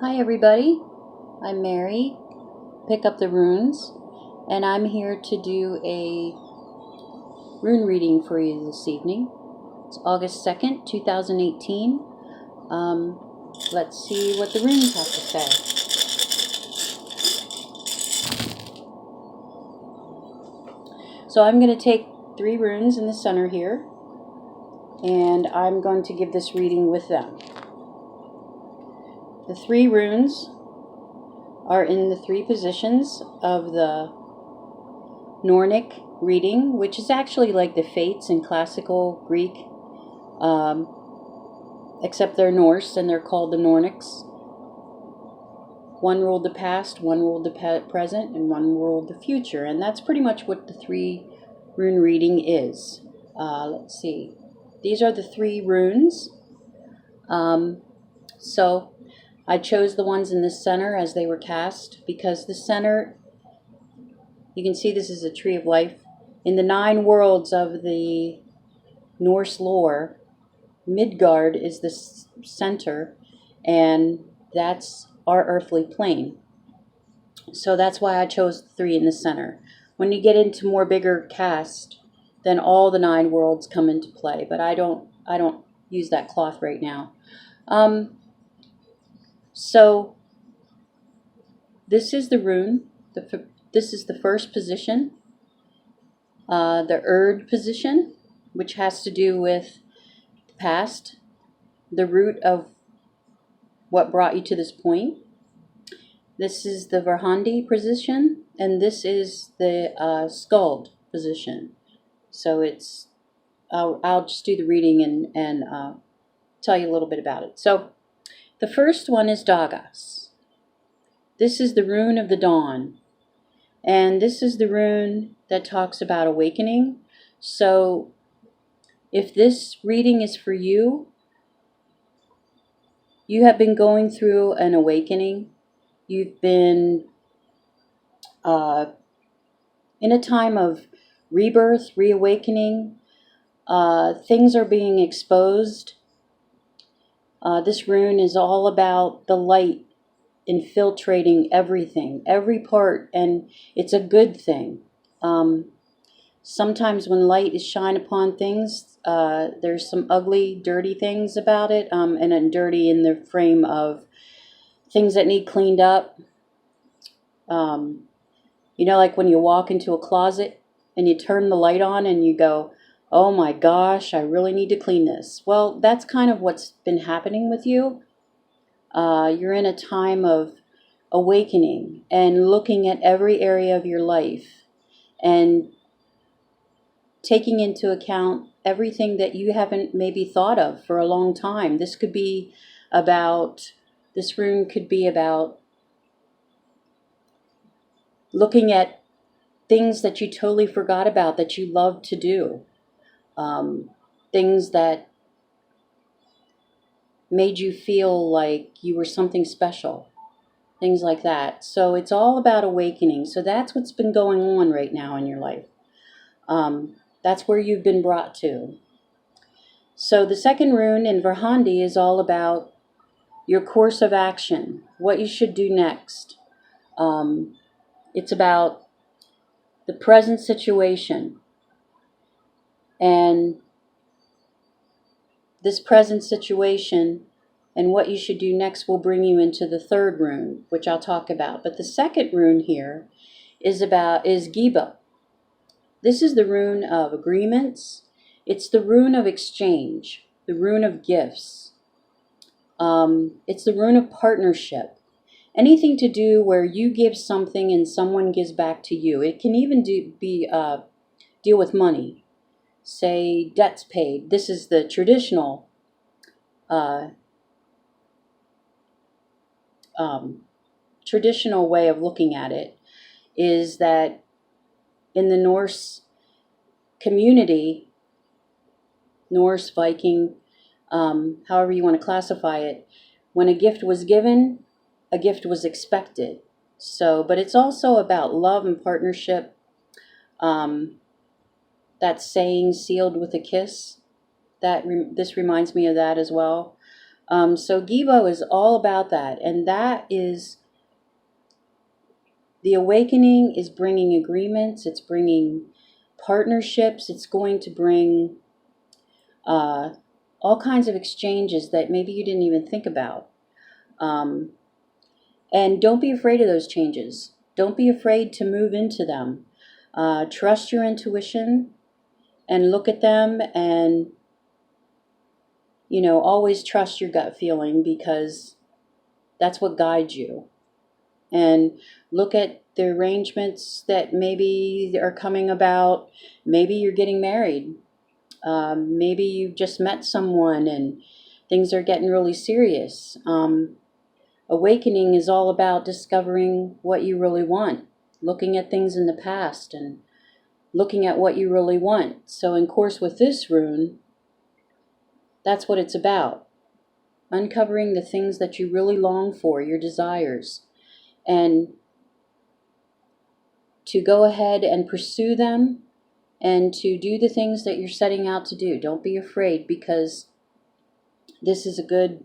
Hi everybody, I'm Mary, Pick Up the Runes, and I'm here to do a rune reading for you this evening. It's August 2nd, 2018. Let's see what the runes have to say. So I'm going to take 3 runes in the center here, and I'm going to give this reading with them. The 3 runes are in the 3 positions of the Nordic reading, which is actually like the Fates in classical Greek, except they're Norse and they're called the Nordics. One ruled the past, one ruled the present, and one ruled the future, and that's pretty much what the 3 rune reading is. Let's see. These are the 3 runes. So I chose the ones in the center as they were cast because the center, you can see this is a tree of life. In the 9 worlds of the Norse lore, Midgard is the center, and that's our earthly plane. So that's why I chose the 3 in the center. When you get into more bigger cast, then all the 9 worlds come into play, but I don't use that cloth right now. So this is the rune. This is the first position, the Erd position, which has to do with the past, the root of what brought you to this point. This is the Verhandi position, and this is the Skuld position. So it's, I'll just do the reading and tell you a little bit about it. So the first one is Dagas. This is the rune of the dawn, and this is the rune that talks about awakening. So if this reading is for you, you have been going through an awakening. You've been in a time of rebirth, reawakening. Things are being exposed. This rune is all about the light infiltrating everything, every part, and it's a good thing. Sometimes when light is shined upon things, there's some ugly, dirty things about it, and dirty in the frame of things that need cleaned up. You know, like when you walk into a closet and you turn the light on and you go, oh my gosh, I really need to clean this. Well, that's kind of what's been happening with you. You're in a time of awakening and looking at every area of your life and taking into account everything that you haven't maybe thought of for a long time. This rune could be about looking at things that you totally forgot about that you love to do. Things that made you feel like you were something special. Things like that. So it's all about awakening. So that's what's been going on right now in your life. That's where you've been brought to. So the second rune in Verhandi is all about your course of action, what you should do next. It's about the present situation, and this present situation and what you should do next will bring you into the third rune, which I'll talk about. But the second rune here is Giba. This is the rune of agreements. It's the rune of exchange, the rune of gifts. It's the rune of partnership. Anything to do where you give something and someone gives back to you. It can even deal with money. Say debts paid. This is the traditional traditional way of looking at it, is that in the Norse community, Norse, Viking, however you want to classify it, when a gift was given, a gift was expected. So, but it's also about love and partnership. That saying, sealed with a kiss, this reminds me of that as well. So Gibo is all about that, and that is the awakening is bringing agreements, it's bringing partnerships, it's going to bring all kinds of exchanges that maybe you didn't even think about. And don't be afraid of those changes. Don't be afraid to move into them. Trust your intuition and look at them, and, you know, always trust your gut feeling, because that's what guides you. And look at the arrangements that maybe are coming about. Maybe you're getting married. Maybe you've just met someone and things are getting really serious. Awakening is all about discovering what you really want, looking at things in the past and looking at what you really want. So in course with this rune, that's what it's about. Uncovering the things that you really long for, your desires, and to go ahead and pursue them and to do the things that you're setting out to do. Don't be afraid, because this is a good